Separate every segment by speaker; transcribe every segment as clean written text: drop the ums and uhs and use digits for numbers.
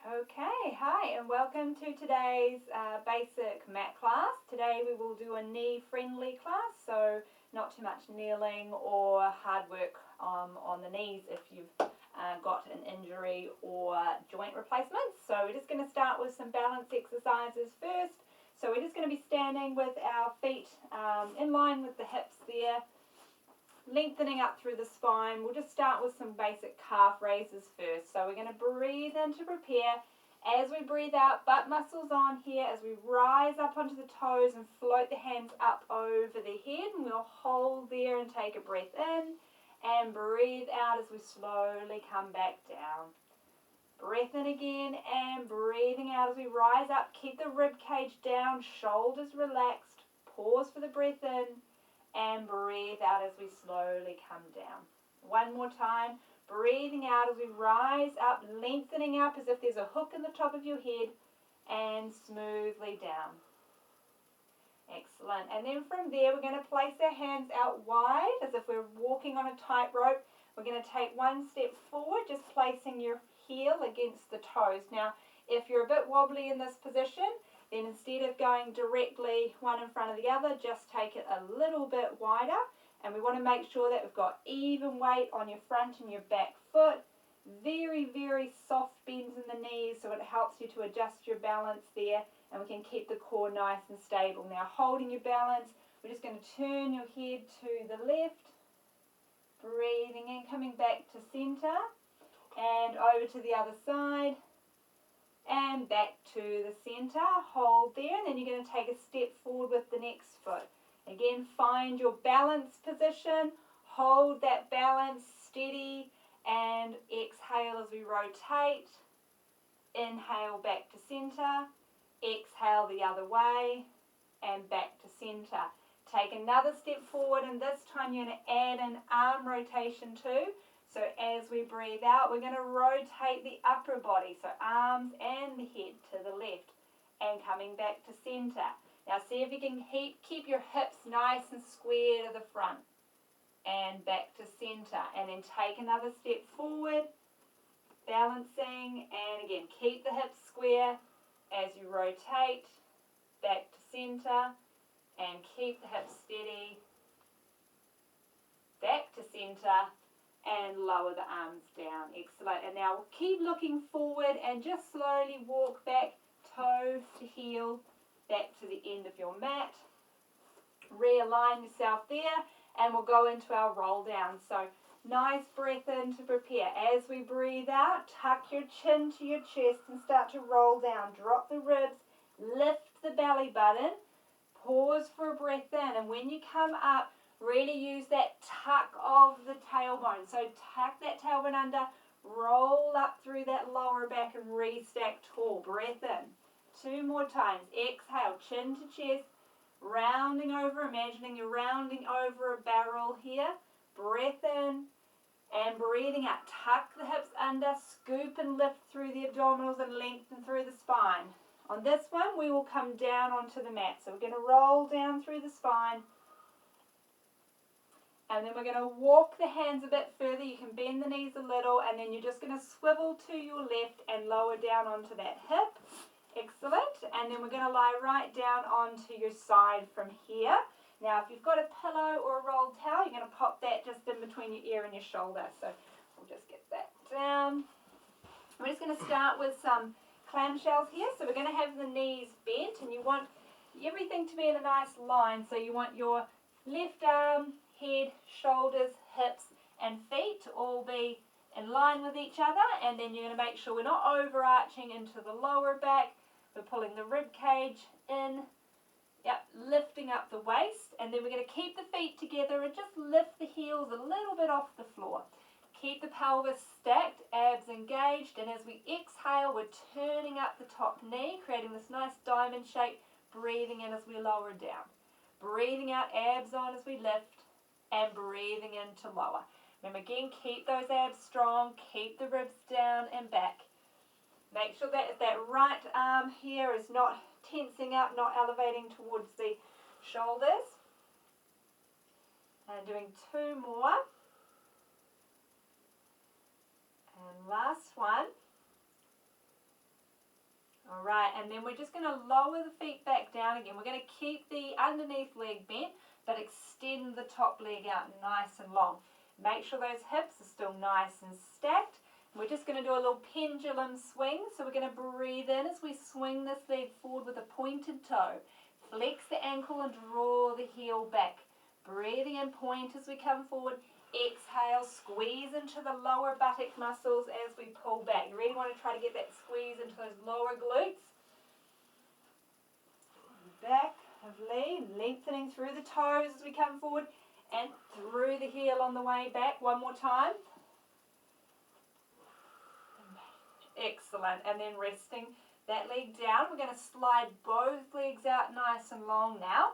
Speaker 1: Okay, hi and welcome to today's basic mat class. Today we will do a knee friendly class, so not too much kneeling or hard work on the knees if you've got an injury or joint replacements. So we're just going to start with some balance exercises first. So we're just going to be standing with our feet in line with the hips there, lengthening up through the spine. We'll just start with some basic calf raises first. So we're going to breathe in to prepare. As we breathe out, butt muscles on here as we rise up onto the toes and float the hands up over the head. And we'll hold there and take a breath in and breathe out as we slowly come back down. Breath in again and breathing out as we rise up. Keep the rib cage down, shoulders relaxed. Pause for the breath in and breathe out as we slowly come down. One more time. Breathing out as we rise up, lengthening up as if there's a hook in the top of your head, and smoothly down. Excellent. And then from there, we're going to place our hands out wide as if we're walking on a tightrope. We're going to take one step forward, just placing your heel against the toes. Now, if you're a bit wobbly in this position, then instead of going directly one in front of the other, just take it a little bit wider. And we want to make sure that we've got even weight on your front and your back foot. Very, very soft bends in the knees, so it helps you to adjust your balance there, and we can keep the core nice and stable. Now, holding your balance, we're just going to turn your head to the left, breathing in, coming back to center, and over to the other side, and back to the center. Hold there, and then you're going to take a step forward with the next foot. Again, find your balance position, hold that balance steady, and exhale as we rotate. Inhale back to center, exhale the other way, and back to center. Take another step forward, and this time you're going to add an arm rotation too. So as we breathe out, we're going to rotate the upper body, so arms and the head to the left, and coming back to center. Now see if you can keep your hips nice and square to the front and back to center, and then take another step forward, balancing, and again keep the hips square as you rotate back to center, and keep the hips steady, back to center, and lower the arms down. Excellent. And now we'll keep looking forward and just slowly walk back, toe to heel, back to the end of your mat. Realign yourself there, and we'll go into our roll down. So nice breath in to prepare. As we breathe out, tuck your chin to your chest and start to roll down. Drop the ribs, lift the belly button, pause for a breath in, and when you come up, really use that tuck of the tailbone. So tuck that tailbone under, roll up through that lower back and restack tall. Breath in. Two more times. Exhale, chin to chest, rounding over, imagining you're rounding over a barrel here. Breath in and breathing out. Tuck the hips under, scoop and lift through the abdominals and lengthen through the spine. On this one, we will come down onto the mat. So we're going to roll down through the spine. And then we're going to walk the hands a bit further. You can bend the knees a little, and then you're just going to swivel to your left and lower down onto that hip. Excellent. And then we're going to lie right down onto your side from here. Now, if you've got a pillow or a rolled towel, you're going to pop that just in between your ear and your shoulder. So we'll just get that down. We're just going to start with some clamshells here. So we're going to have the knees bent, and you want everything to be in a nice line. So you want your left arm, head, shoulders, hips, and feet to all be in line with each other. And then you're going to make sure we're not overarching into the lower back. We're pulling the rib cage in, lifting up the waist, and then we're going to keep the feet together and just lift the heels a little bit off the floor. Keep the pelvis stacked, abs engaged, and as we exhale, we're turning up the top knee, creating this nice diamond shape, breathing in as we lower down. Breathing out, abs on as we lift, and breathing in to lower. Remember, again, keep those abs strong, keep the ribs down and back. Make sure that that right arm here is not tensing up, not elevating towards the shoulders. And doing two more. And last one. and then we're just going to lower the feet back down again. We're going to keep the underneath leg bent, but extend the top leg out nice and long. Make sure those hips are still nice and stacked. We're just going to do a little pendulum swing. So we're going to breathe in as we swing this leg forward with a pointed toe. Flex the ankle and draw the heel back. Breathing in, point as we come forward. Exhale, squeeze into the lower buttock muscles as we pull back. You really want to try to get that squeeze into those lower glutes. Back of leg, lengthening through the toes as we come forward and through the heel on the way back. One more time. Excellent. And then resting that leg down. We're going to slide both legs out nice and long now.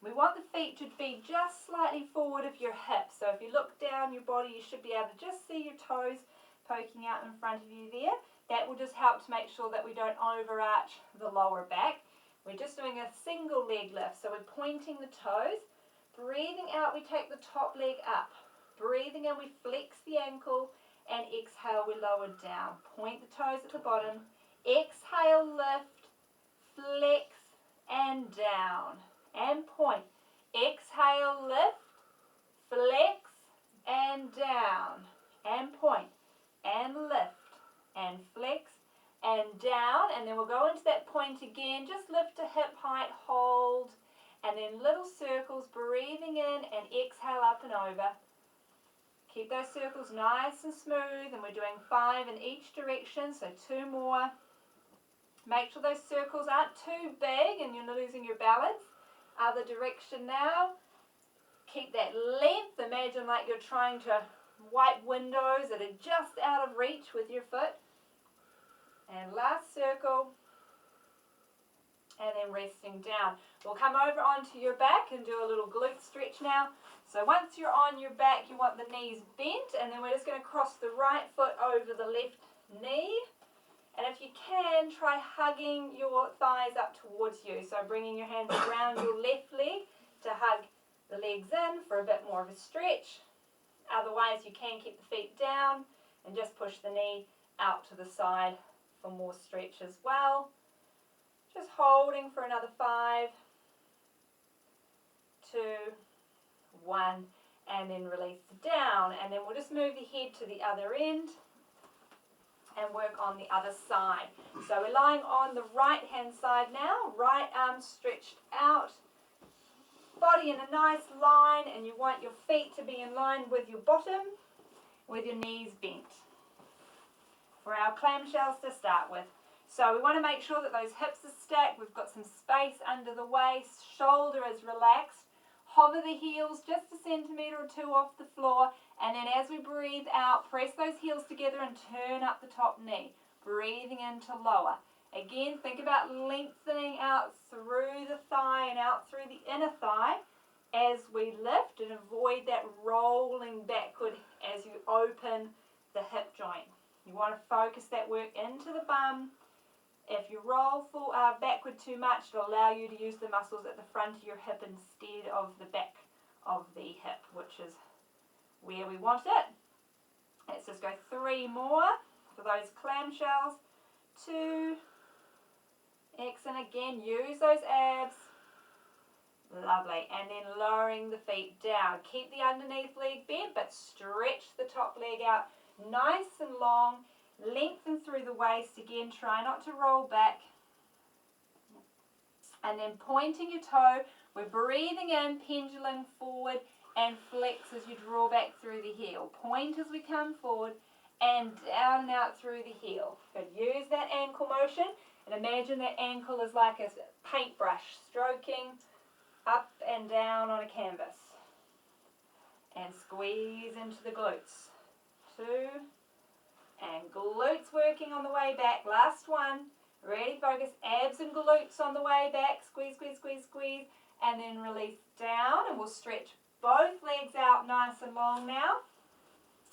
Speaker 1: We want the feet to be just slightly forward of your hips. So if you look down your body, you should be able to just see your toes poking out in front of you there. That will just help to make sure that we don't overarch the lower back. We're just doing a single leg lift. So we're pointing the toes. Breathing out, we take the top leg up. Breathing in, we flex the ankle. And exhale, we lower down. Point the toes at the bottom. Exhale, lift, flex, and down. And point. Exhale, lift, flex, and down. And point. And lift, and flex, and down. And then we'll go into that point again. Just lift to hip height, hold. And then little circles, breathing in and exhale up and over. Keep those circles nice and smooth, and we're doing 5 in each direction, so 2 more. Make sure those circles aren't too big and you're not losing your balance. Other direction now. Keep that length. Imagine like you're trying to wipe windows that are just out of reach with your foot. And last circle. And then resting down. We'll come over onto your back and do a little glute stretch now. So once you're on your back, you want the knees bent, and then we're just going to cross the right foot over the left knee. And if you can, try hugging your thighs up towards you. So bringing your hands around your left leg to hug the legs in for a bit more of a stretch. Otherwise, you can keep the feet down and just push the knee out to the side for more stretch as well. Just holding for another 5, 2, 1, and then release down. And then we'll just move the head to the other end and work on the other side. So we're lying on the right hand side now, right arm stretched out, body in a nice line, and you want your feet to be in line with your bottom, with your knees bent. For our clamshells to start with. So we want to make sure that those hips are stacked, we've got some space under the waist, shoulder is relaxed. Hover the heels just a centimetre or 2 off the floor, and then as we breathe out, press those heels together and turn up the top knee. Breathing in to lower. Again, think about lengthening out through the thigh and out through the inner thigh as we lift, and avoid that rolling backward as you open the hip joint. You want to focus that work into the bum. If you roll backward too much, it'll allow you to use the muscles at the front of your hip instead of the back of the hip, which is where we want it. Let's just go 3 more for those clamshells. 2. Excellent. Again, use those abs. Lovely. And then lowering the feet down. Keep the underneath leg bent, but stretch the top leg out nice and long. Lengthen through the waist. Again, try not to roll back. And then pointing your toe, we're breathing in, pendulum forward, and flex as you draw back through the heel. Point as we come forward, and down and out through the heel. Good. Use that ankle motion, and imagine that ankle is like a paintbrush, stroking up and down on a canvas. And squeeze into the glutes. 2. And glutes working on the way back. Last one. Really focus. Abs and glutes on the way back. Squeeze, squeeze, squeeze, squeeze. And then release down. And we'll stretch both legs out nice and long now.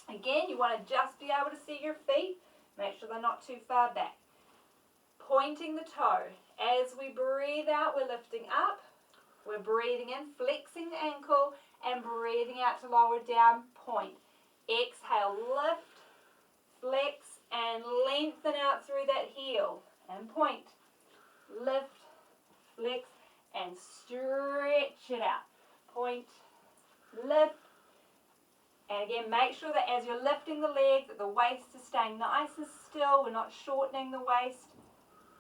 Speaker 1: Again, you want to just be able to see your feet. Make sure they're not too far back. Pointing the toe. As we breathe out, we're lifting up. We're breathing in, flexing the ankle, and breathing out to lower down. Point. Exhale, lift. Flex and lengthen out through that heel. and point. Lift, flex, and stretch it out. Point, lift, and again, make sure that as you're lifting the leg, that the waist is staying nice and still. We're not shortening the waist.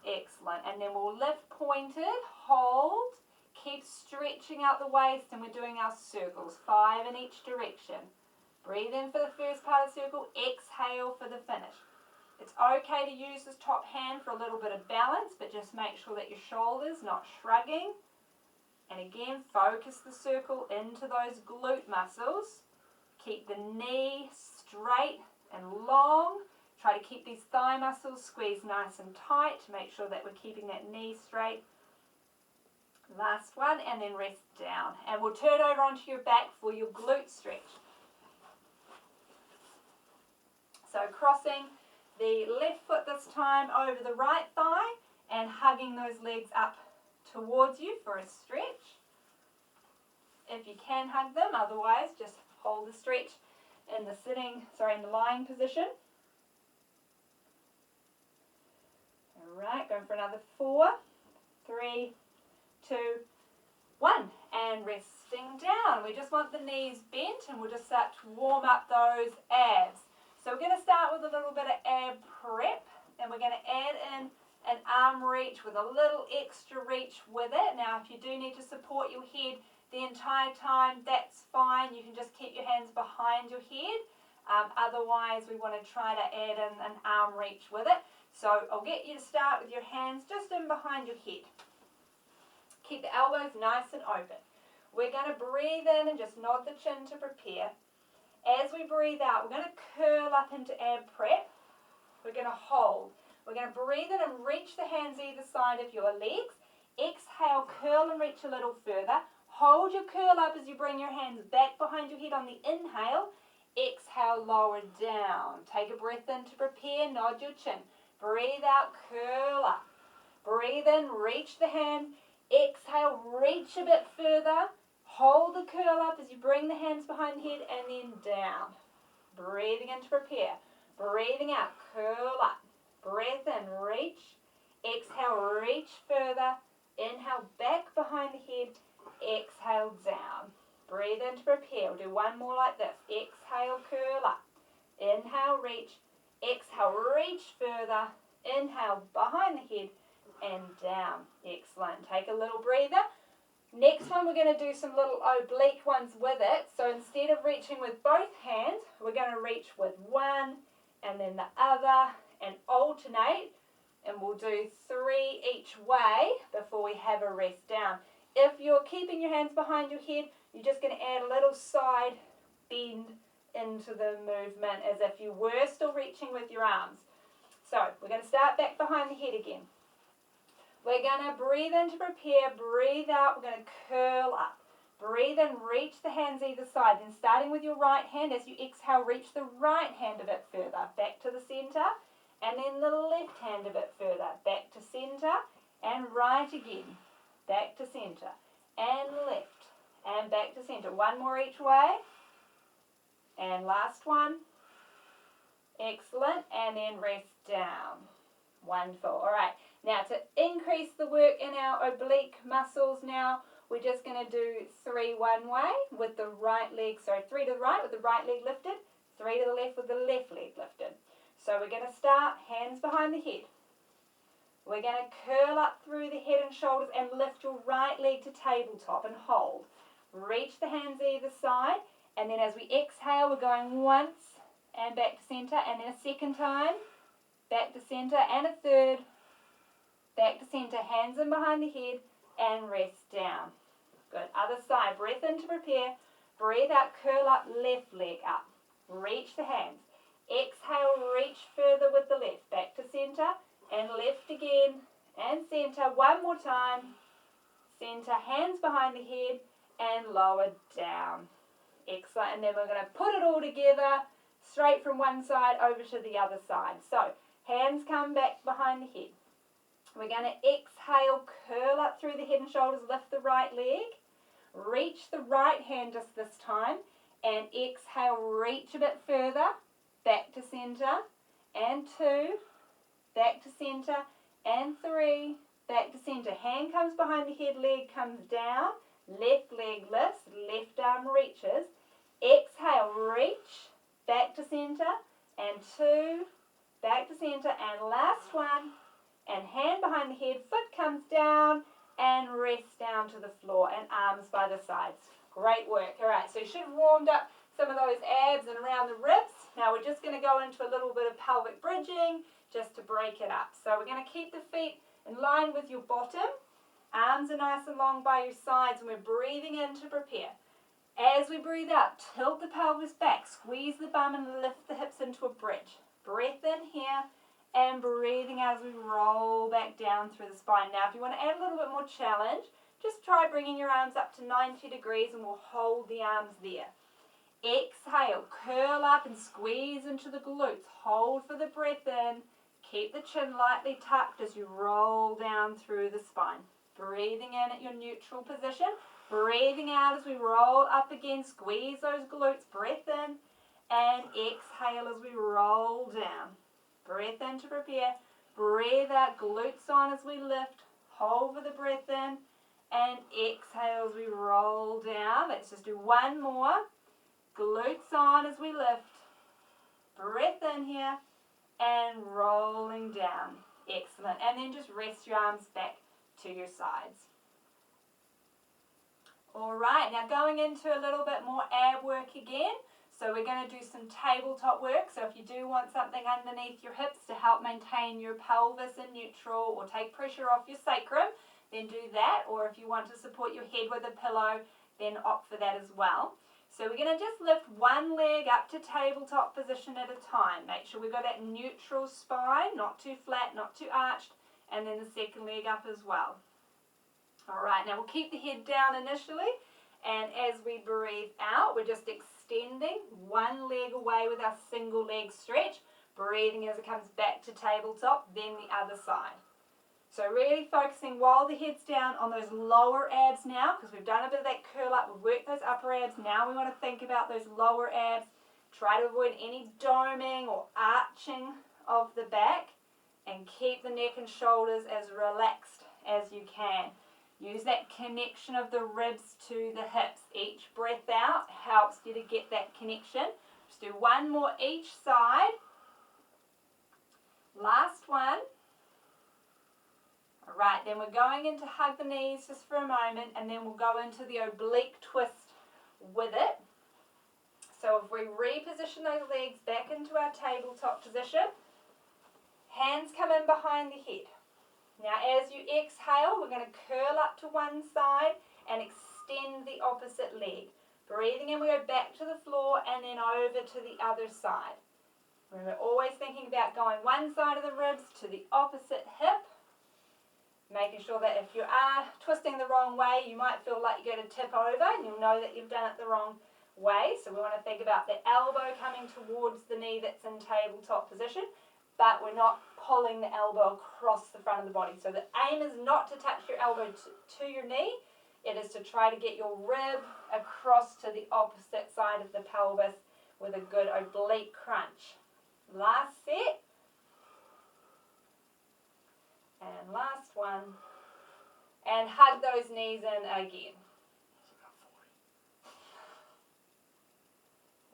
Speaker 1: Excellent. And then we'll lift pointed, hold, keep stretching out the waist, and we're doing our circles, 5 in each direction. Breathe in for the first part of the circle, exhale for the finish. It's okay to use this top hand for a little bit of balance, but just make sure that your shoulders not shrugging. And again, focus the circle into those glute muscles. Keep the knee straight and long. Try to keep these thigh muscles squeezed nice and tight to make sure that we're keeping that knee straight. Last one, and then rest down. And we'll turn over onto your back for your glute stretch. So crossing the left foot this time over the right thigh and hugging those legs up towards you for a stretch. If you can hug them, otherwise just hold the stretch in the lying position. Alright, going for another 4, 3, 2, 1. And resting down. We just want the knees bent and we'll just start to warm up those abs. So we're going to start with a little bit of ab prep, and we're going to add in an arm reach with a little extra reach with it. Now if you do need to support your head the entire time, that's fine. You can just keep your hands behind your head. Otherwise, we want to try to add in an arm reach with it. So I'll get you to start with your hands just in behind your head. Keep the elbows nice and open. We're going to breathe in and just nod the chin to prepare. As we breathe out, we're going to curl up into ab prep. We're going to hold. We're going to breathe in and reach the hands either side of your legs. Exhale, curl and reach a little further. Hold your curl up as you bring your hands back behind your head on the inhale. Exhale, lower down. Take a breath in to prepare, nod your chin. Breathe out, curl up. Breathe in, reach the hand. Exhale, reach a bit further. Hold the curl up as you bring the hands behind the head and then down. Breathing in to prepare. Breathing out, curl up. Breath in, reach. Exhale, reach further. Inhale, back behind the head. Exhale, down. Breathe in to prepare. We'll do one more like this. Exhale, curl up. Inhale, reach. Exhale, reach further. Inhale, behind the head and down. Excellent. Take a little breather. Next one, we're going to do some little oblique ones with it. So instead of reaching with both hands, we're going to reach with one and then the other and alternate. And we'll do 3 each way before we have a rest down. If you're keeping your hands behind your head, you're just going to add a little side bend into the movement as if you were still reaching with your arms. So we're going to start back behind the head again. We're going to breathe in to prepare, breathe out, we're going to curl up. Breathe in, reach the hands either side. Then starting with your right hand, as you exhale, reach the right hand a bit further, back to the center, and then the left hand a bit further, back to center, and right again, back to center, and left, and back to center. One more each way, and last one. Excellent, and then rest down. Wonderful. All right. Now to increase the work in our oblique muscles now, we're just going to do 3 one way with the right leg, 3 to the right with the right leg lifted, 3 to the left with the left leg lifted. So we're going to start hands behind the head. We're going to curl up through the head and shoulders and lift your right leg to tabletop and hold. Reach the hands either side, and then as we exhale, we're going once and back to center, and then a second time, back to center, and a third, back to center, hands in behind the head, and rest down. Good. Other side. Breath in to prepare. Breathe out, curl up, left leg up. Reach the hands. Exhale, reach further with the left. Back to center, and left again, and center. One more time. Center, hands behind the head, and lower down. Excellent. And then we're going to put it all together, straight from one side over to the other side. So, hands come back behind the head. We're going to exhale, curl up through the head and shoulders, lift the right leg, reach the right hand just this time, and exhale, reach a bit further, back to center, and 2, back to center, and 3, back to center. Hand comes behind the head, leg comes down, left leg lifts, left arm reaches. Exhale, reach, back to center, and 2, back to center, and last one, and hand behind the head, foot comes down, and rest down to the floor, and arms by the sides. Great work. All right, so you should have warmed up some of those abs and around the ribs. Now we're just going to go into a little bit of pelvic bridging just to break it up. So we're going to keep the feet in line with your bottom. Arms are nice and long by your sides, and we're breathing in to prepare. As we breathe out, tilt the pelvis back, squeeze the bum and lift the hips into a bridge. Breath in here and breathing out as we roll back down through the spine. Now if you want to add a little bit more challenge, just try bringing your arms up to 90 degrees and we'll hold the arms there. Exhale, curl up and squeeze into the glutes. Hold for the breath in. Keep the chin lightly tucked as you roll down through the spine. Breathing in at your neutral position. Breathing out as we roll up again. Squeeze those glutes. Breath in. And exhale as we roll down. Breath in to prepare. Breathe out. Glutes on as we lift. Hold for the breath in. And exhale as we roll down. Let's just do one more. Glutes on as we lift. Breath in here. And rolling down. Excellent. And then just rest your arms back to your sides. All right, now going into a little bit more ab work again. So we're going to do some tabletop work. So if you do want something underneath your hips to help maintain your pelvis in neutral or take pressure off your sacrum, then do that. Or if you want to support your head with a pillow, then opt for that as well. So we're going to just lift one leg up to tabletop position at a time. Make sure we've got that neutral spine, not too flat, not too arched, and then the second leg up as well. All right, now we'll keep the head down initially, and as we breathe out, we're just extending one leg away with our single leg stretch, breathing as it comes back to tabletop, then the other side. So really focusing while the head's down on those lower abs now, because we've done a bit of that curl up, we've worked those upper abs. Now we want to think about those lower abs. Try to avoid any doming or arching of the back, and keep the neck and shoulders as relaxed as you can. Use that connection of the ribs to the hips. Each breath out helps you to get that connection. Just do one more each side. Last one. All right, then we're going into hug the knees just for a moment, and then we'll go into the oblique twist with it. So if we reposition those legs back into our tabletop position, hands come in behind the head. Now as you exhale, we're going to curl up to one side and extend the opposite leg. Breathing in, we go back to the floor and then over to the other side. Remember, always thinking about going one side of the ribs to the opposite hip. Making sure that if you are twisting the wrong way, you might feel like you're going to tip over and you'll know that you've done it the wrong way. So we want to think about the elbow coming towards the knee that's in tabletop position, but we're not pulling the elbow across the front of the body. So the aim is not to touch your elbow to your knee. It is to try to get your rib across to the opposite side of the pelvis with a good oblique crunch. Last set. And last one. And hug those knees in again.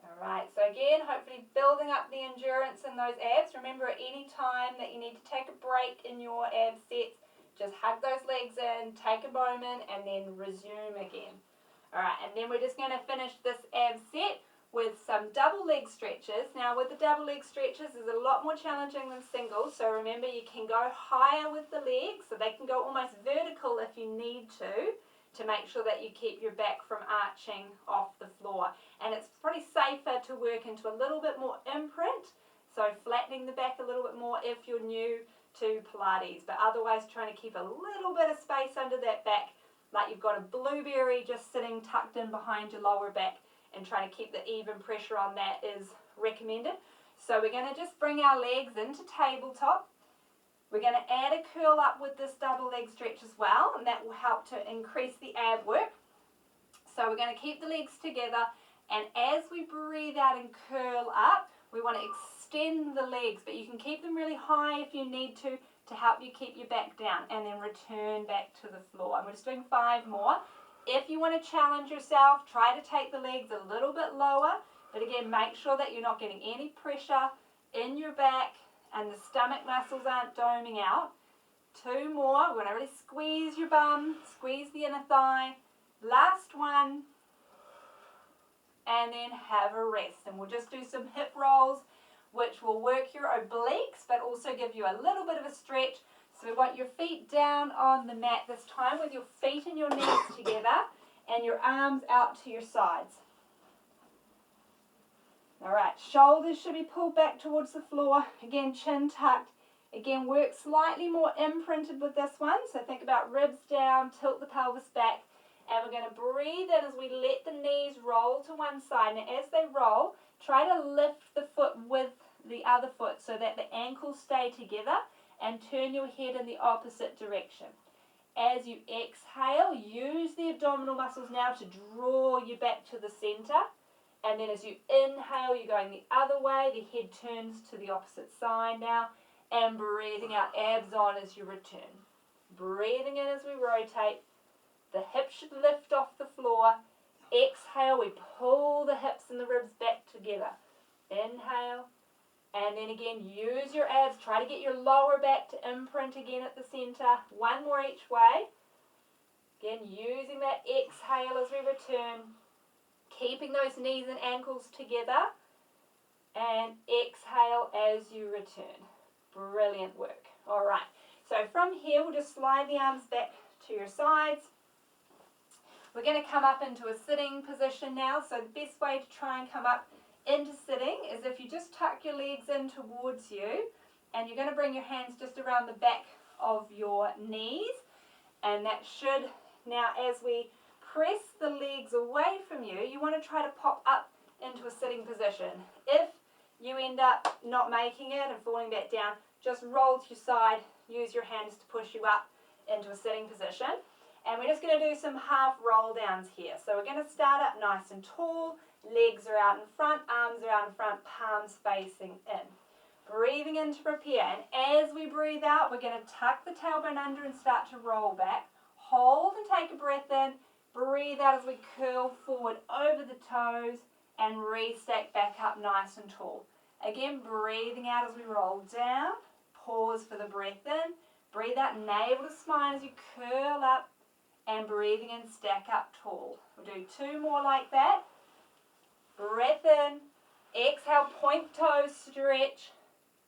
Speaker 1: Alright, so again, hopefully building up the endurance in those abs. Remember, at any time that you need to take a break in your ab sets, just hug those legs in, take a moment, and then resume again. Alright, and then we're just going to finish this ab set with some double leg stretches. Now with the double leg stretches, it's a lot more challenging than singles, so remember you can go higher with the legs, so they can go almost vertical if you need to make sure that you keep your back from arching off the floor. And it's pretty safer to work into a little bit more imprint, so flattening the back a little bit more if you're new to Pilates, but otherwise trying to keep a little bit of space under that back, like you've got a blueberry just sitting tucked in behind your lower back, and trying to keep the even pressure on that is recommended. So we're going to just bring our legs into tabletop. We're going to add a curl up with this double leg stretch as well, and that will help to increase the ab work. So we're going to keep the legs together, and as we breathe out and curl up, we want to extend the legs, but you can keep them really high if you need to. to help you keep your back down, and then return back to the floor. And we're just doing 5 more. If you want to challenge yourself, try to take the legs a little bit lower, but again, make sure that you're not getting any pressure in your back and the stomach muscles aren't doming out. 2 more. We're going to really squeeze your bum, squeeze the inner thigh. Last one. And then have a rest. And we'll just do some hip rolls, which will work your obliques, but also give you a little bit of a stretch. So we want your feet down on the mat this time with your feet and your knees together and your arms out to your sides. All right, shoulders should be pulled back towards the floor. Again, chin tucked. Again, work slightly more imprinted with this one. So think about ribs down, tilt the pelvis back. And we're going to breathe in as we let the knees roll to one side. Now as they roll, try to lift the foot with the other foot so that the ankles stay together, and turn your head in the opposite direction. As you exhale, use the abdominal muscles now to draw you back to the center. And then as you inhale, you're going the other way. The head turns to the opposite side now. And breathing out, abs on as you return. Breathing in as we rotate. The hips should lift off the floor. Exhale, we pull the hips and the ribs back together. Inhale. And then again, use your abs. Try to get your lower back to imprint again at the center. 1 more each way. Again, using that exhale as we return. Keeping those knees and ankles together. And exhale as you return. Brilliant work. All right. So from here, we'll just slide the arms back to your sides. We're going to come up into a sitting position now. So the best way to try and come up into sitting is if you just tuck your legs in towards you, and you're going to bring your hands just around the back of your knees, and that should, now as we press the legs away from you, you want to try to pop up into a sitting position. If you end up not making it and falling back down, just roll to your side, use your hands to push you up into a sitting position. And we're just going to do some half roll downs here. So we're going to start up nice and tall, legs are out in front, arms are out in front, palms facing in. Breathing in to prepare, and as we breathe out, we're going to tuck the tailbone under and start to roll back. Hold and take a breath in, breathe out as we curl forward over the toes and restack back up nice and tall. Again, breathing out as we roll down, pause for the breath in, breathe out, navel to spine as you curl up, and breathing in, stack up tall. We'll do 2 more like that. Breath in, exhale, point toes, stretch.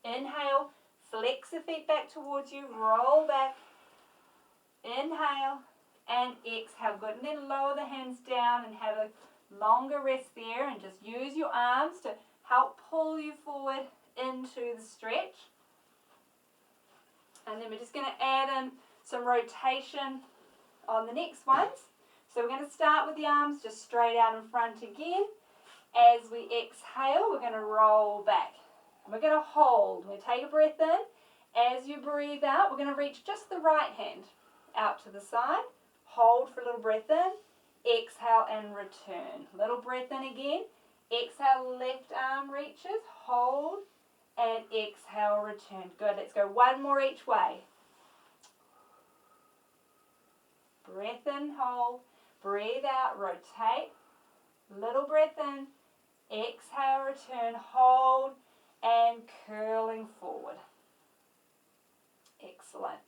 Speaker 1: Inhale, flex the feet back towards you, roll back. Inhale and exhale, good. And then lower the hands down and have a longer rest there, and just use your arms to help pull you forward into the stretch. And then we're just going to add in some rotation on the next ones. So we're going to start with the arms just straight out in front again. As we exhale, we're going to roll back. And we're going to hold. We'll take a breath in. As you breathe out, we're going to reach just the right hand out to the side. Hold for a little breath in. Exhale and return. Little breath in again. Exhale, left arm reaches. Hold and exhale, return. Good. Let's go 1 more each way. Breath in, hold. Breathe out, rotate. Little breath in. Exhale, return, hold, and curling forward. Excellent.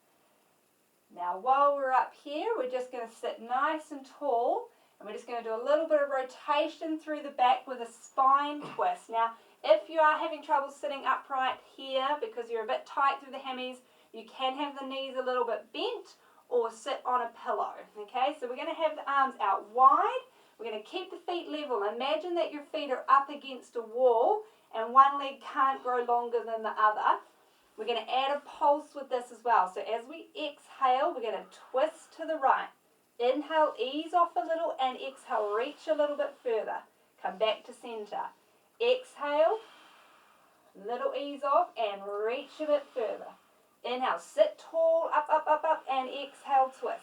Speaker 1: Now while we're up here, we're just going to sit nice and tall, and we're just going to do a little bit of rotation through the back with a spine twist. Now, if you are having trouble sitting upright here because you're a bit tight through the hammies, you can have the knees a little bit bent or sit on a pillow. Okay, so we're going to have the arms out wide. We're going to keep the feet level. Imagine that your feet are up against a wall and one leg can't grow longer than the other. We're going to add a pulse with this as well. So as we exhale, we're going to twist to the right. Inhale, ease off a little, and exhale, reach a little bit further. Come back to center. Exhale, little ease off, and reach a bit further. Inhale, sit tall, up, up, up, up, and exhale, twist.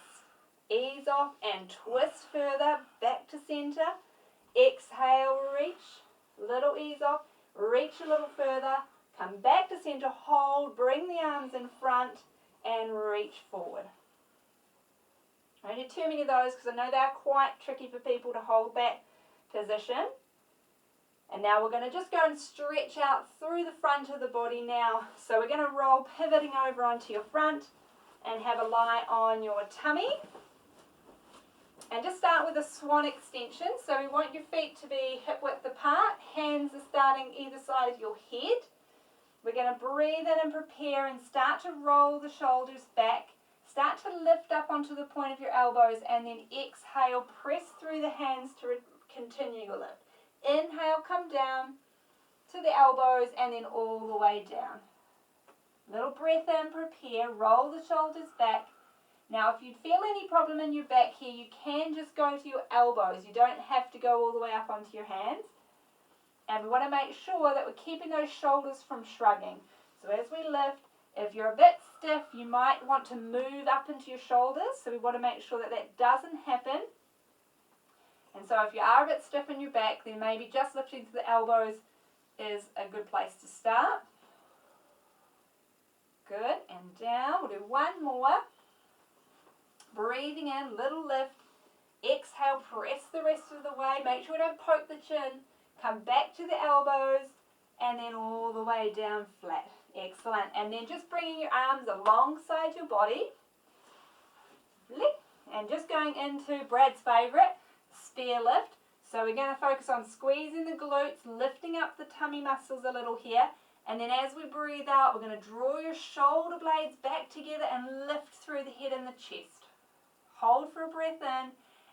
Speaker 1: Ease off and twist further, back to center. Exhale, reach, little ease off, reach a little further, come back to center, hold, bring the arms in front, and reach forward. I don't do too many of those because I know they're quite tricky for people to hold that position. And now we're going to just go and stretch out through the front of the body now. So we're going to roll, pivoting over onto your front and have a lie on your tummy. And just start with a swan extension. So we want your feet to be hip width apart. Hands are starting either side of your head. We're going to breathe in and prepare and start to roll the shoulders back. Start to lift up onto the point of your elbows and then exhale, press through the hands to continue your lift. Inhale, come down to the elbows and then all the way down. Little breath in, prepare, roll the shoulders back. Now if you feel any problem in your back here, you can just go to your elbows. You don't have to go all the way up onto your hands. And we want to make sure that we're keeping those shoulders from shrugging. So as we lift, if you're a bit stiff, you might want to move up into your shoulders. So we want to make sure that that doesn't happen. And so if you are a bit stiff in your back, then maybe just lifting to the elbows is a good place to start. Good, and down. We'll do one more. Breathing in, little lift. Exhale, press the rest of the way. Make sure we don't poke the chin. Come back to the elbows and then all the way down flat. Excellent. And then just bringing your arms alongside your body. And just going into Brad's favourite, stair lift. So we're going to focus on squeezing the glutes, lifting up the tummy muscles a little here. And then as we breathe out, we're going to draw your shoulder blades back together and lift through the head and the chest. Hold for a breath in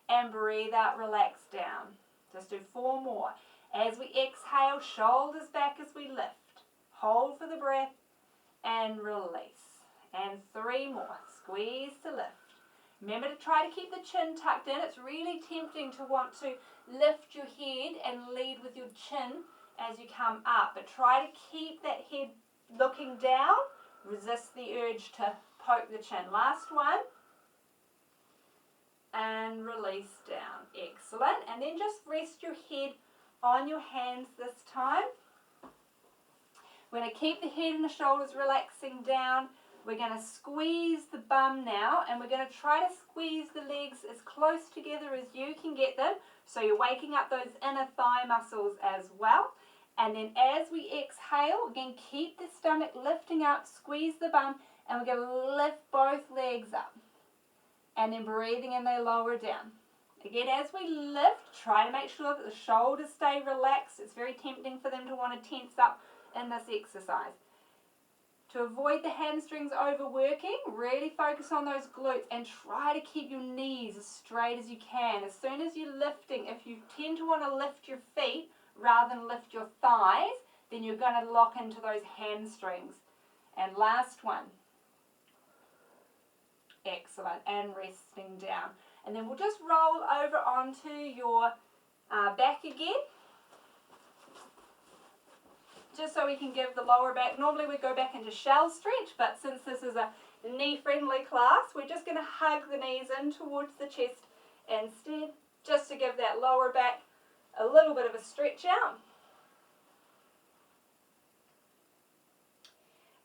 Speaker 1: and breathe out, relax down. Just do 4 more. As we exhale, shoulders back as we lift. Hold for the breath and release. And 3 more. Squeeze to lift. Remember to try to keep the chin tucked in. It's really tempting to want to lift your head and lead with your chin as you come up. But try to keep that head looking down. Resist the urge to poke the chin. Last one. And release down. Excellent. And then just rest your head on your hands this time. We're going to keep the head and the shoulders relaxing down. We're going to squeeze the bum now, and we're going to try to squeeze the legs as close together as you can get them. So you're waking up those inner thigh muscles as well. And then as we exhale, again, keep the stomach lifting up, squeeze the bum, and we're going to lift both legs up. And then breathing in, they lower down. Again, as we lift, try to make sure that the shoulders stay relaxed. It's very tempting for them to want to tense up in this exercise. To avoid the hamstrings overworking, really focus on those glutes and try to keep your knees as straight as you can. As soon as you're lifting, if you tend to want to lift your feet rather than lift your thighs, then you're going to lock into those hamstrings. And last one. Excellent. And resting down. And then we'll just roll over onto your back again. Just so we can give the lower back. Normally we go back into shell stretch, but since this is a knee-friendly class, we're just going to hug the knees in towards the chest instead, just to give that lower back a little bit of a stretch out.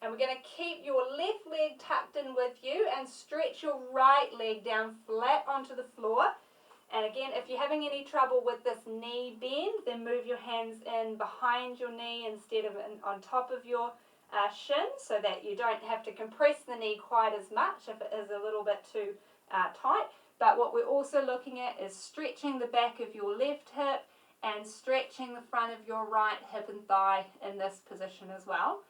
Speaker 1: And we're going to keep your left leg tucked in with you and stretch your right leg down flat onto the floor. And again, if you're having any trouble with this knee bend, then move your hands in behind your knee instead of on top of your shin, so that you don't have to compress the knee quite as much if it is a little bit too tight. But what we're also looking at is stretching the back of your left hip and stretching the front of your right hip and thigh in this position as well.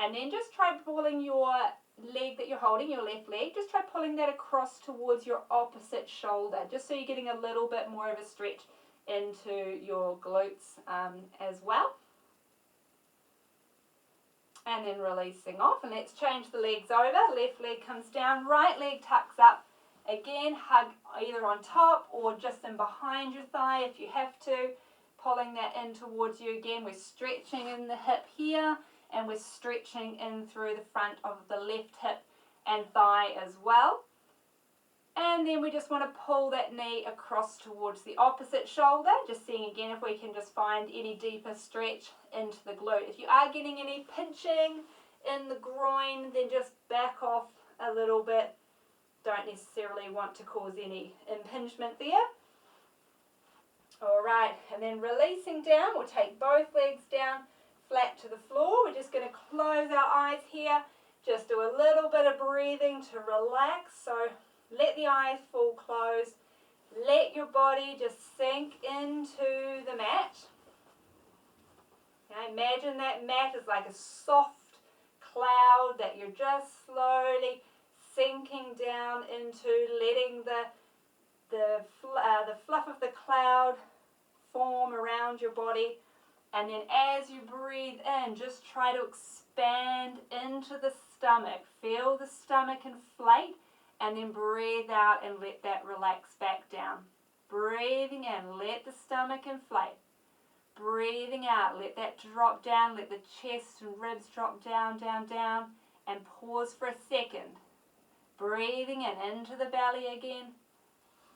Speaker 1: And then just try pulling your leg that you're holding, your left leg, just try pulling that across towards your opposite shoulder, just so you're getting a little bit more of a stretch into your glutes as well. And then releasing off, and let's change the legs over. Left leg comes down, right leg tucks up. Again, hug either on top or just in behind your thigh if you have to, pulling that in towards you. Again, we're stretching in the hip here, and we're stretching in through the front of the left hip and thigh as well. And then we just want to pull that knee across towards the opposite shoulder, just seeing again if we can just find any deeper stretch into the glute. If you are getting any pinching in the groin, then just back off a little bit. Don't necessarily want to cause any impingement there. All right, and then releasing down, we'll take both legs down flat to the floor. We're just going to close our eyes here. Just do a little bit of breathing to relax. So let the eyes fall closed. Let your body just sink into the mat. Okay, imagine that mat is like a soft cloud that you're just slowly sinking down into, letting the fluff of the cloud form around your body. And then as you breathe in, just try to expand into the stomach. Feel the stomach inflate, and then breathe out and let that relax back down. Breathing in, let the stomach inflate. Breathing out, let that drop down, let the chest and ribs drop down, down, down, and pause for a second. Breathing in, into the belly again,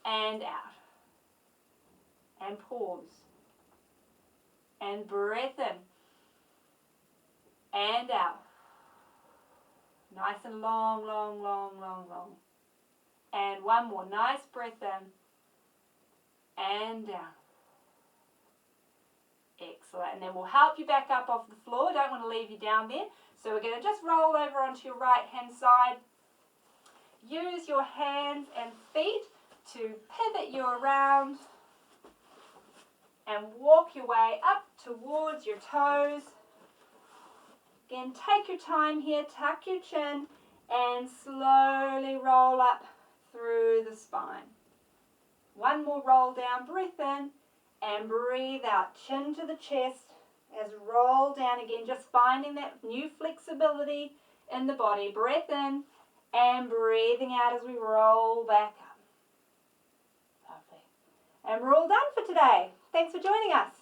Speaker 1: and out. And pause. And breath in. And out. Nice and long, long, long, long, long. And one more. Nice breath in. And down. Excellent. And then we'll help you back up off the floor. Don't want to leave you down there. So we're going to just roll over onto your right hand side. Use your hands and feet to pivot you around and walk your way up towards your toes. Again, take your time here, tuck your chin, and slowly roll up through the spine. One more roll down, breath in, and breathe out, chin to the chest, as roll down again, just finding that new flexibility in the body. Breath in, and breathing out as we roll back up. Lovely. And we're all done for today. Thanks for joining us.